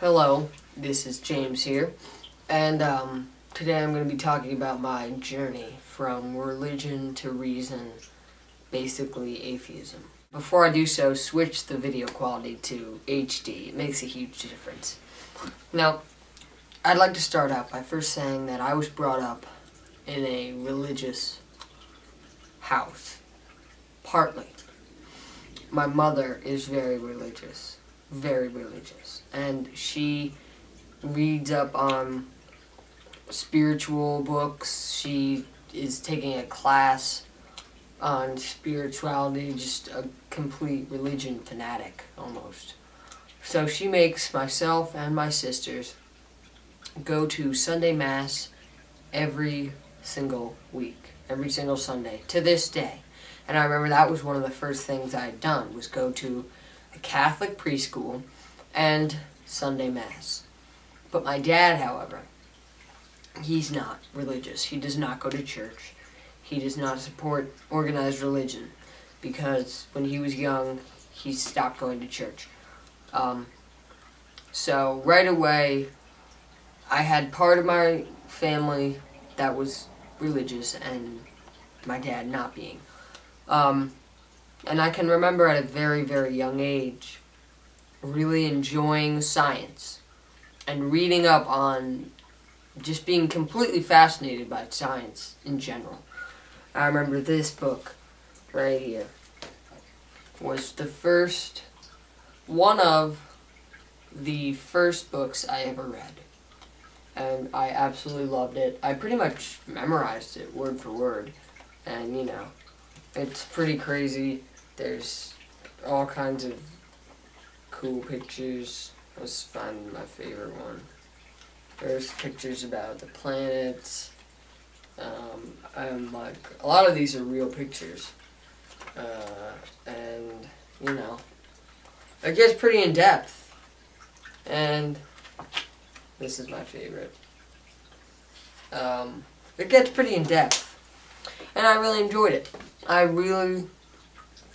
Hello, this is James here, and today I'm going to be talking about my journey from religion to reason, basically atheism. Before I do so, switch the video quality to HD. It makes a huge difference. Now, I'd like to start out by first saying that I was brought up in a religious house, partly. My mother is very religious, and she reads up on spiritual books. She is taking a class on spirituality, just a complete religion fanatic, almost. So she makes myself and my sisters go to Sunday Mass every single week, every single Sunday, to this day. And I remember that was one of the first things I had done, was go to a Catholic preschool and Sunday Mass. But my dad, however, he's not religious. He does not go to church. He does not support organized religion because when he was young, he stopped going to church. So right away, I had part of my family that was religious and my dad not being. And I can remember at a very, very young age really enjoying science and reading up on just being completely fascinated by science in general. I remember this book right here was one of the first books I ever read. And I absolutely loved it. I pretty much memorized it word for word. And, you know, it's pretty crazy. There's all kinds of cool pictures. Let's find my favorite one. There's pictures about the planets. And like, a lot of these are real pictures. And, you know, it gets pretty in depth. And this is my favorite. It gets pretty in depth. And I really enjoyed it. I really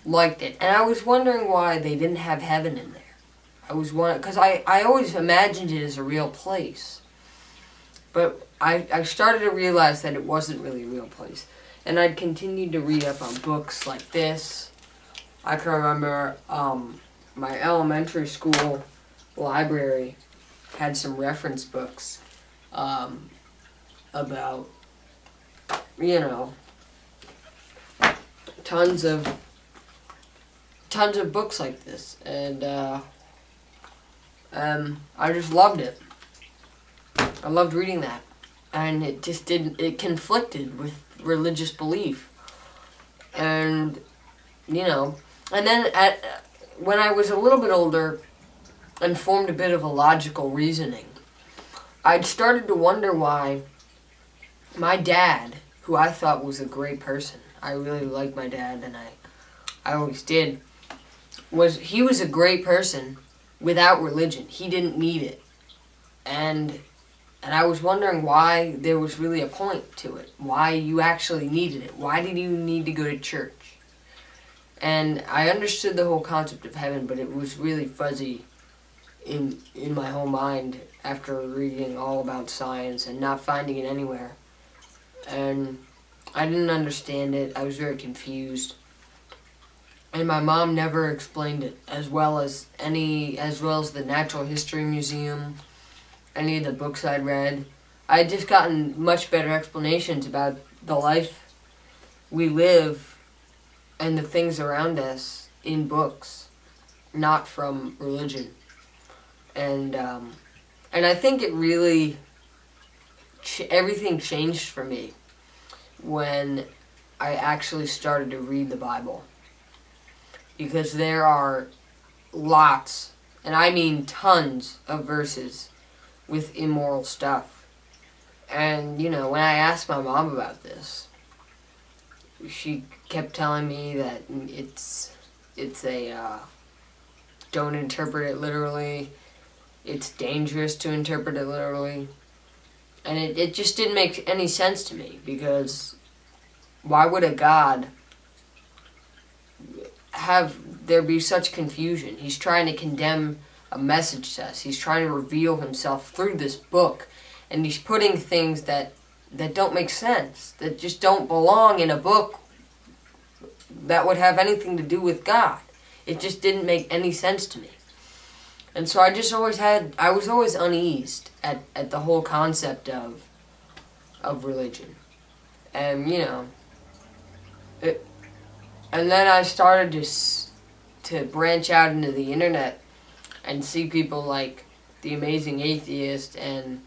liked it. And I was wondering why they didn't have heaven in there. I was wondering, because I always imagined it as a real place. But I started to realize that it wasn't really a real place. And I'd continued to read up on books like this. I can remember my elementary school library had some reference books about, you know, tons of books like this, and I just loved it. I loved reading that, and it conflicted with religious belief, and, you know, and then when I was a little bit older and formed a bit of a logical reasoning, I'd started to wonder why my dad, who I thought was a great person, I really liked my dad, and I always did, he was a great person without religion. He didn't need it. And I was wondering why there was really a point to it. Why you actually needed it. Why did you need to go to church? And I understood the whole concept of heaven, but it was really fuzzy in my whole mind after reading all about science and not finding it anywhere. And I didn't understand it. I was very confused. And my mom never explained it, as well as the Natural History Museum, any of the books I'd read. I had just gotten much better explanations about the life we live and the things around us in books, not from religion. And I think it really, everything changed for me when I actually started to read the Bible. Because there are lots, and I mean tons of verses with immoral stuff. And, you know, when I asked my mom about this, she kept telling me that don't interpret it literally. It's dangerous to interpret it literally. And it just didn't make any sense to me, because why would a God have there be such confusion? He's trying to condemn a message to us. He's trying to reveal himself through this book. And he's putting things that don't make sense, that just don't belong in a book that would have anything to do with God. It just didn't make any sense to me. And so I was always uneased at the whole concept of religion. And, you know, and then I started to branch out into the internet and see people like The Amazing Atheist and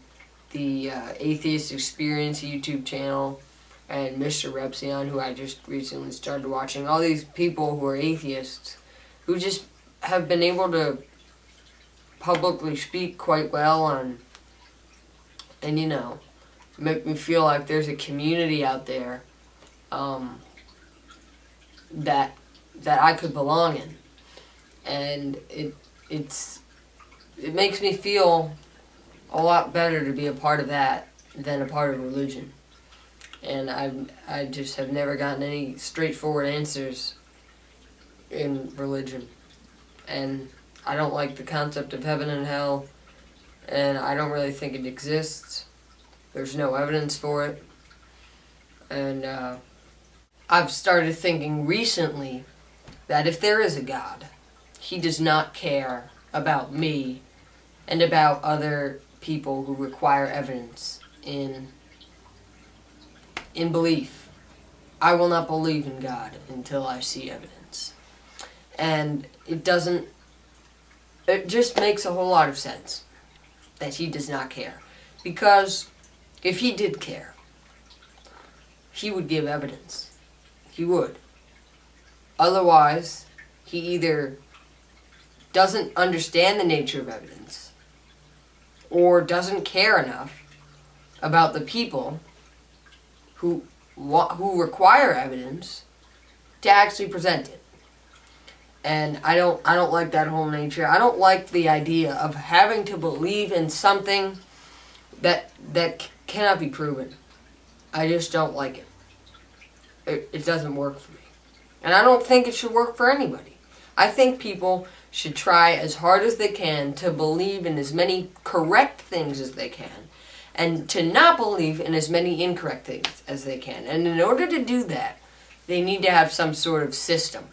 the Atheist Experience YouTube channel, and Mr. Repsion, who I just recently started watching. All these people who are atheists, who just have been able to publicly speak quite well and you know, make me feel like there's a community out there that I could belong in. And it makes me feel a lot better to be a part of that than a part of religion. And I just have never gotten any straightforward answers in religion. And I don't like the concept of heaven and hell, and I don't really think it exists. There's no evidence for it. And I've started thinking recently that if there is a God, he does not care about me and about other people who require evidence in belief. I will not believe in God until I see evidence. And it just makes a whole lot of sense that he does not care. Because if he did care, he would give evidence. He would. Otherwise, he either doesn't understand the nature of evidence or doesn't care enough about the people who require evidence to actually present it. And I don't like that whole nature. I don't like the idea of having to believe in something that cannot be proven. I just don't like it. It doesn't work for me. And I don't think it should work for anybody. I think people should try as hard as they can to believe in as many correct things as they can, and to not believe in as many incorrect things as they can. And in order to do that, they need to have some sort of system.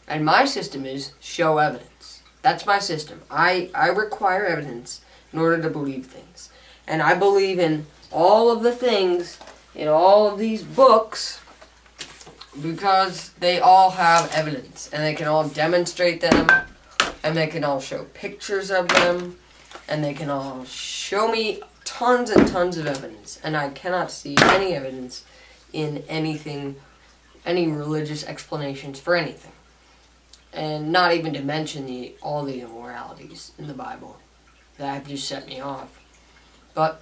And my system is show evidence. That's my system. I require evidence in order to believe things. And I believe in all of the things in all of these books because they all have evidence. And they can all demonstrate them. And they can all show pictures of them. And they can all show me tons and tons of evidence. And I cannot see any evidence in anything, any religious explanations for anything. And not even to mention all the immoralities in the Bible that have just set me off. But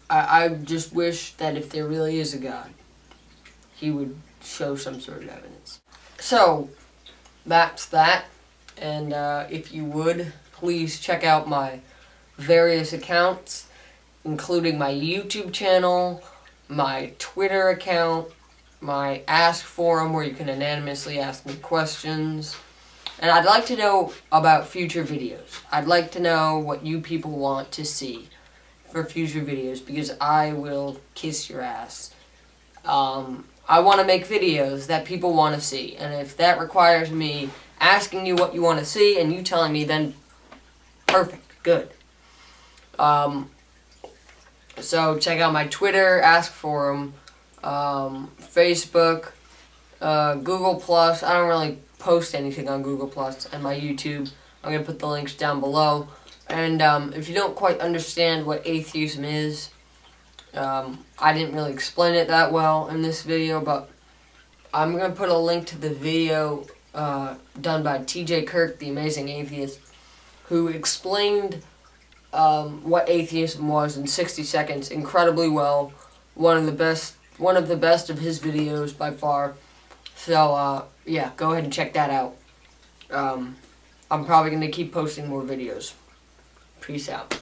I just wish that if there really is a God, he would show some sort of evidence. So, that's that. And if you would, please check out my various accounts, including my YouTube channel, my Twitter account, my Ask forum where you can anonymously ask me questions. And I'd like to know about future videos. I'd like to know what you people want to see for future videos, because I will kiss your ass. I want to make videos that people want to see, and if that requires me asking you what you want to see and you telling me, then perfect, good. So check out my Twitter, Ask forum, Facebook, Google+. I don't really post anything on Google+, and my YouTube. I'm going to put the links down below. And if you don't quite understand what atheism is, I didn't really explain it that well in this video, but I'm going to put a link to the video done by TJ Kirk, the Amazing Atheist, who explained what atheism was in 60 seconds incredibly well. One of the best of his videos by far. So yeah, go ahead and check that out. I'm probably going to keep posting more videos. Peace out.